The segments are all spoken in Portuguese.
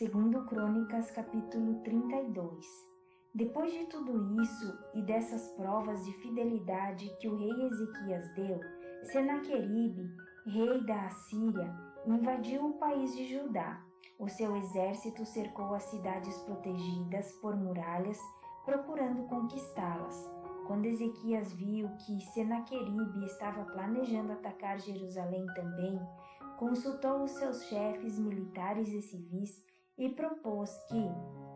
Segundo Crônicas, capítulo 32. Depois de tudo isso e dessas provas de fidelidade que o rei Ezequias deu, Senaqueribe, rei da Assíria, invadiu o país de Judá. O seu exército cercou as cidades protegidas por muralhas, procurando conquistá-las. Quando Ezequias viu que Senaqueribe estava planejando atacar Jerusalém também, consultou os seus chefes militares e civis e propôs que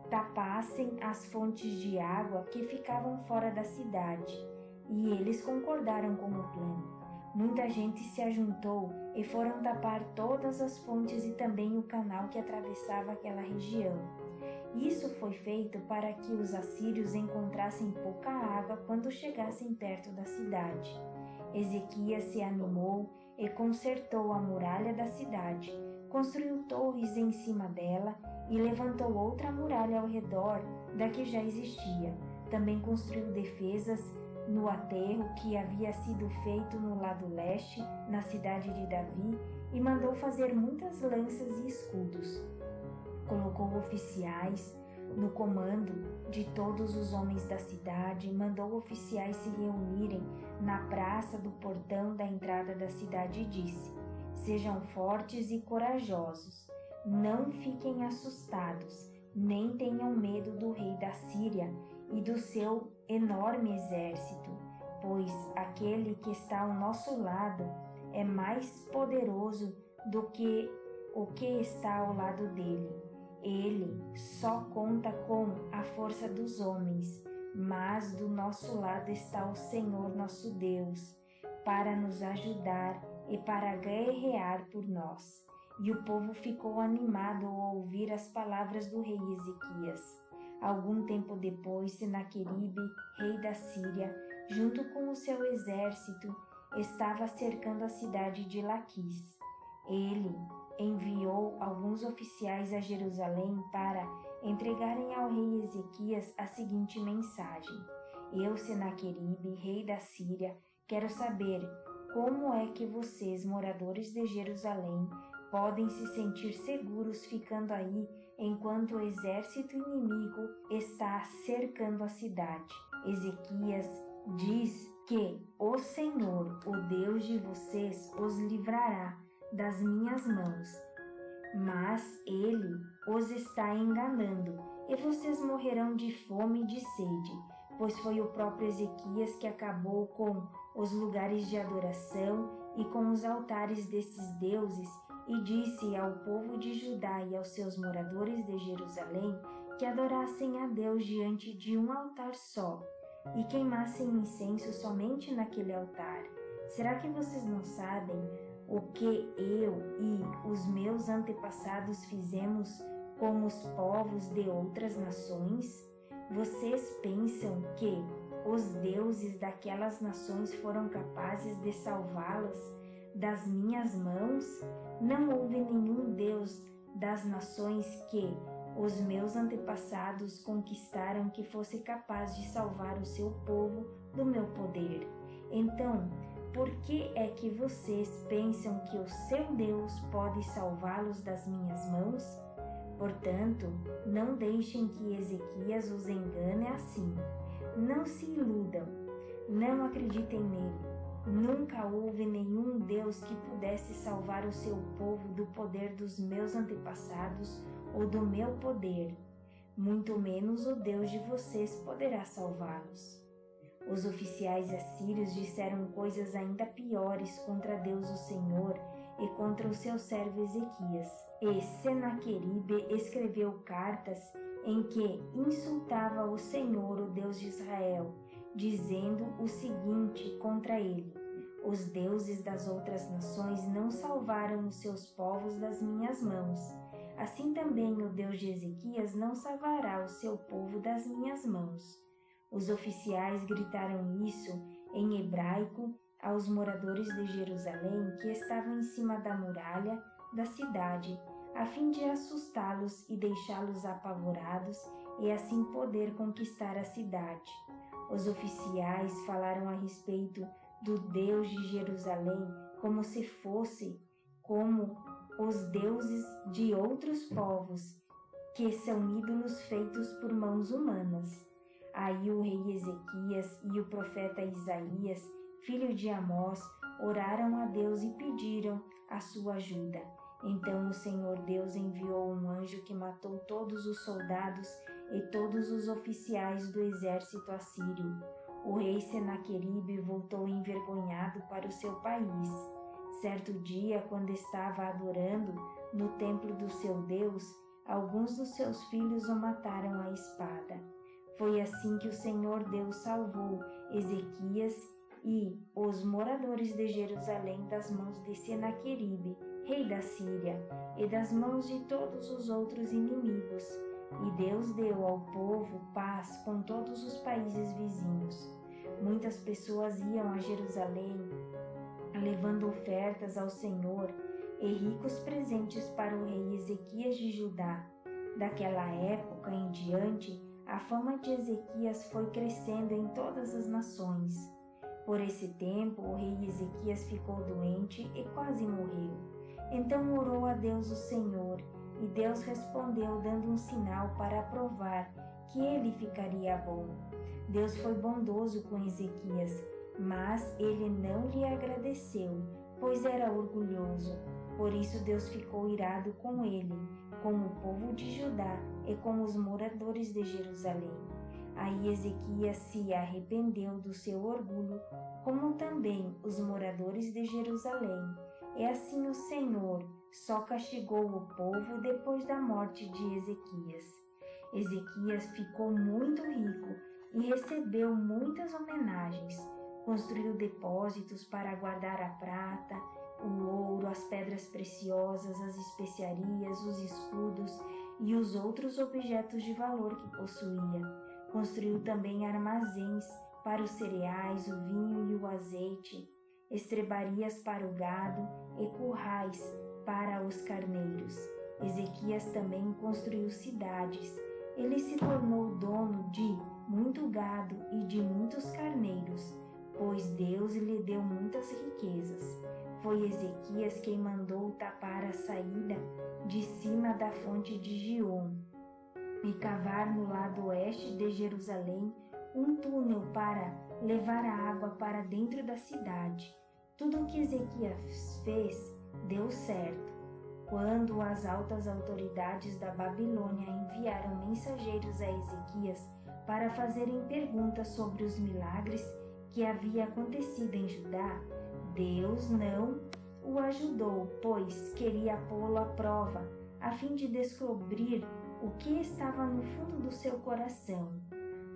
tapassem as fontes de água que ficavam fora da cidade, e eles concordaram com o plano. Muita gente se ajuntou e foram tapar todas as fontes e também o canal que atravessava aquela região. Isso foi feito para que os assírios encontrassem pouca água quando chegassem perto da cidade. Ezequias se animou e consertou a muralha da cidade, construiu torres em cima dela e levantou outra muralha ao redor da que já existia. Também construiu defesas no aterro que havia sido feito no lado leste, na cidade de Davi, e mandou fazer muitas lanças e escudos. Colocou oficiais no comando de todos os homens da cidade, mandou oficiais se reunirem na praça do portão da entrada da cidade e disse: sejam fortes e corajosos, não fiquem assustados, nem tenham medo do rei da Síria e do seu enorme exército, pois aquele que está ao nosso lado é mais poderoso do que o que está ao lado dele. Ele só conta com a força dos homens, mas do nosso lado está o Senhor nosso Deus, para nos ajudar e para guerrear por nós. E o povo ficou animado ao ouvir as palavras do rei Ezequias. Algum tempo depois, Senaqueribe, rei da Síria, junto com o seu exército, estava cercando a cidade de Laquis. Ele enviou alguns oficiais a Jerusalém para entregarem ao rei Ezequias a seguinte mensagem: eu, Senaqueribe, rei da Síria, quero saber como é que vocês, moradores de Jerusalém, podem se sentir seguros ficando aí enquanto o exército inimigo está cercando a cidade. Ezequias diz que o Senhor, o Deus de vocês, os livrará das minhas mãos, mas ele os está enganando e vocês morrerão de fome e de sede, pois foi o próprio Ezequias que acabou com os lugares de adoração e com os altares desses deuses e disse ao povo de Judá e aos seus moradores de Jerusalém que adorassem a Deus diante de um altar só e queimassem incenso somente naquele altar. Será que vocês não sabem o que eu e os meus antepassados fizemos com os povos de outras nações? Vocês pensam que os deuses daquelas nações foram capazes de salvá-las das minhas mãos? Não houve nenhum deus das nações que os meus antepassados conquistaram que fosse capaz de salvar o seu povo do meu poder. Então, por que é que vocês pensam que o seu Deus pode salvá-los das minhas mãos? Portanto, não deixem que Ezequias os engane assim. Não se iludam, não acreditem nele. Nunca houve nenhum Deus que pudesse salvar o seu povo do poder dos meus antepassados ou do meu poder. Muito menos o Deus de vocês poderá salvá-los. Os oficiais assírios disseram coisas ainda piores contra Deus o Senhor e contra o seu servo Ezequias. E Senaqueribe escreveu cartas em que insultava o Senhor, o Deus de Israel, dizendo o seguinte contra ele: os deuses das outras nações não salvaram os seus povos das minhas mãos. Assim também o Deus de Ezequias não salvará o seu povo das minhas mãos. Os oficiais gritaram isso em hebraico aos moradores de Jerusalém que estavam em cima da muralha da cidade, a fim de assustá-los e deixá-los apavorados e assim poder conquistar a cidade. Os oficiais falaram a respeito do Deus de Jerusalém como se fosse como os deuses de outros povos que são ídolos feitos por mãos humanas. Aí o rei Ezequias e o profeta Isaías, filho de Amós, oraram a Deus e pediram a sua ajuda. Então o Senhor Deus enviou um anjo que matou todos os soldados e todos os oficiais do exército assírio. O rei Senaqueribe voltou envergonhado para o seu país. Certo dia, quando estava adorando no templo do seu Deus, alguns dos seus filhos o mataram à espada. Foi assim que o Senhor Deus salvou Ezequias e os moradores de Jerusalém das mãos de Senaqueribe, rei da Síria, e das mãos de todos os outros inimigos. E Deus deu ao povo paz com todos os países vizinhos. Muitas pessoas iam a Jerusalém, levando ofertas ao Senhor e ricos presentes para o rei Ezequias de Judá. Daquela época em diante, a fama de Ezequias foi crescendo em todas as nações. Por esse tempo, o rei Ezequias ficou doente e quase morreu. Então orou a Deus o Senhor, e Deus respondeu dando um sinal para provar que ele ficaria bom. Deus foi bondoso com Ezequias, mas ele não lhe agradeceu, pois era orgulhoso. Por isso Deus ficou irado com ele, com o povo de Judá e com os moradores de Jerusalém. Aí Ezequias se arrependeu do seu orgulho, como também os moradores de Jerusalém. E assim o Senhor só castigou o povo depois da morte de Ezequias. Ezequias ficou muito rico e recebeu muitas homenagens. Construiu depósitos para guardar a prata, o ouro, as pedras preciosas, as especiarias, os escudos e os outros objetos de valor que possuía. Construiu também armazéns para os cereais, o vinho e o azeite, estrebarias para o gado e currais para os carneiros. Ezequias também construiu cidades. Ele se tornou dono de muito gado e de muitos carneiros, pois Deus lhe deu muitas riquezas. Foi Ezequias quem mandou tapar a saída de cima da fonte de Giom e cavar no lado oeste de Jerusalém um túnel para levar a água para dentro da cidade. Tudo o que Ezequias fez deu certo. Quando as altas autoridades da Babilônia enviaram mensageiros a Ezequias para fazerem perguntas sobre os milagres que havia acontecido em Judá, Deus não o ajudou, pois queria pô-lo à prova, a fim de descobrir o que estava no fundo do seu coração.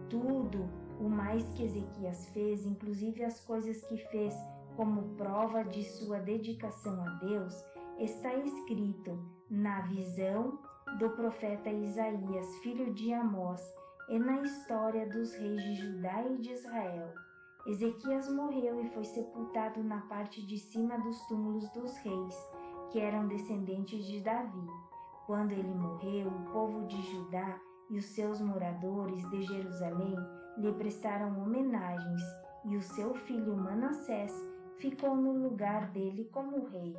Tudo o mais que Ezequias fez, inclusive as coisas que fez como prova de sua dedicação a Deus, está escrito na visão do profeta Isaías, filho de Amós, e na história dos reis de Judá e de Israel. Ezequias morreu e foi sepultado na parte de cima dos túmulos dos reis, que eram descendentes de Davi. Quando ele morreu, o povo de Judá e os seus moradores de Jerusalém lhe prestaram homenagens, e o seu filho Manassés ficou no lugar dele como rei.